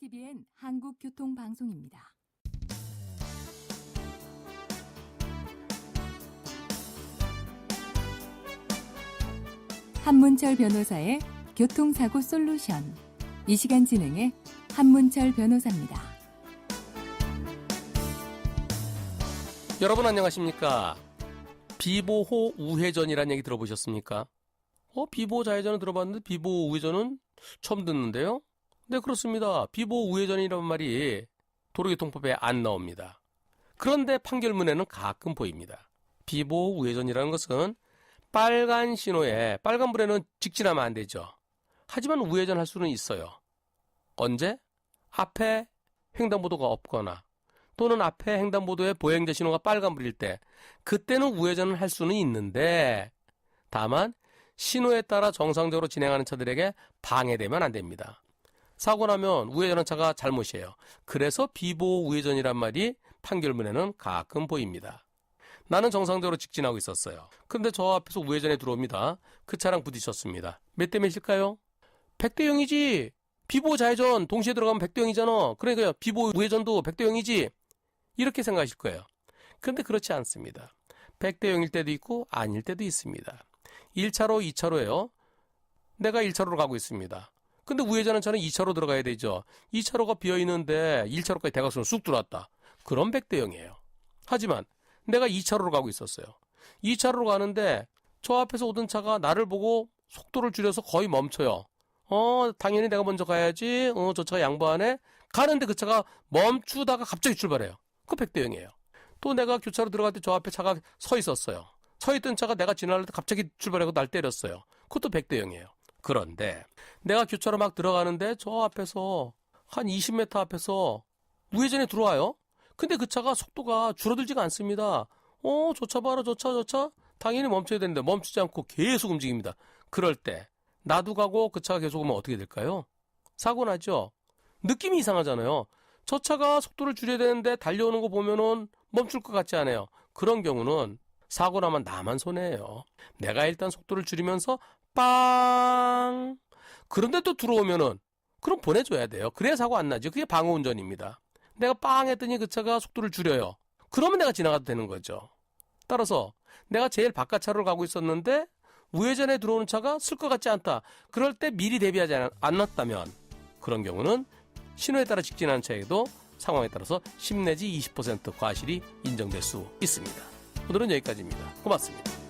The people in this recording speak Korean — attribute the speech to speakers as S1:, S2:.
S1: TVN 한국교통방송입니다. 한문철 변호사의 교통사고 솔루션. 이 시간 진행해 한문철 변호사입니다.
S2: 여러분 안녕하십니까? 비보호 우회전이라는 얘기 들어보셨습니까? 비보호 좌회전은 들어봤는데 비보호 우회전은 처음 듣는데요? 네, 그렇습니다. 비보호 우회전이라는 말이 도로교통법에 안 나옵니다. 그런데 판결문에는 가끔 보입니다. 비보호 우회전이라는 것은 빨간 신호에 빨간불에는 직진하면 안 되죠. 하지만 우회전할 수는 있어요. 언제? 앞에 횡단보도가 없거나 또는 앞에 횡단보도에 보행자 신호가 빨간불일 때 그때는 우회전을 할 수는 있는데 다만 신호에 따라 정상적으로 진행하는 차들에게 방해되면 안 됩니다. 사고 나면 우회전한 차가 잘못이에요. 그래서 비보호 우회전이란 말이 판결문에는 가끔 보입니다. 나는 정상적으로 직진하고 있었어요. 근데 저 앞에서 우회전에 들어옵니다. 그 차랑 부딪혔습니다. 몇 대 몇일까요? 100대 0이지. 비보호 좌회전 동시에 들어가면 100대 0이잖아. 그러니까 비보호 우회전도 100대 0이지. 이렇게 생각하실 거예요. 그런데 그렇지 않습니다. 100대 0일 때도 있고 아닐 때도 있습니다. 1차로, 2차로예요. 내가 1차로로 가고 있습니다. 근데 우회전한 차는 2차로 들어가야 되죠. 2차로가 비어있는데 1차로까지 대각선으로 쑥 들어왔다. 그럼 100대 0이에요. 하지만 내가 2차로로 가고 있었어요. 2차로로 가는데 저 앞에서 오던 차가 나를 보고 속도를 줄여서 거의 멈춰요. 당연히 내가 먼저 가야지. 저 차가 양보하네. 가는데 그 차가 멈추다가 갑자기 출발해요. 그 100대 0이에요. 또 내가 교차로 들어갈 때 저 앞에 차가 서 있었어요. 서 있던 차가 내가 지나갈 때 갑자기 출발하고 날 때렸어요. 그것도 100대 0이에요. 그런데 내가 교차로 막 들어가는데 저 앞에서 한 20m 앞에서 우회전에 들어와요. 근데 그 차가 속도가 줄어들지가 않습니다. 저 차 봐라, 저 차. 당연히 멈춰야 되는데 멈추지 않고 계속 움직입니다. 그럴 때 나도 가고 그 차가 계속 오면 어떻게 될까요? 사고 나죠? 느낌이 이상하잖아요. 저 차가 속도를 줄여야 되는데 달려오는 거 보면은 멈출 것 같지 않아요. 그런 경우는 사고 나면 나만 손해예요. 내가 일단 속도를 줄이면서 빵! 그런데 또 들어오면은 그럼 보내줘야 돼요. 그래야 사고 안 나죠. 그게 방어운전입니다. 내가 빵 했더니 그 차가 속도를 줄여요. 그러면 내가 지나가도 되는 거죠. 따라서 내가 제일 바깥 차로를 가고 있었는데 우회전에 들어오는 차가 쓸 것 같지 않다. 그럴 때 미리 대비하지 않았다면 그런 경우는 신호에 따라 직진하는 차에도 상황에 따라서 10 내지 20% 과실이 인정될 수 있습니다. 오늘은 여기까지입니다. 고맙습니다.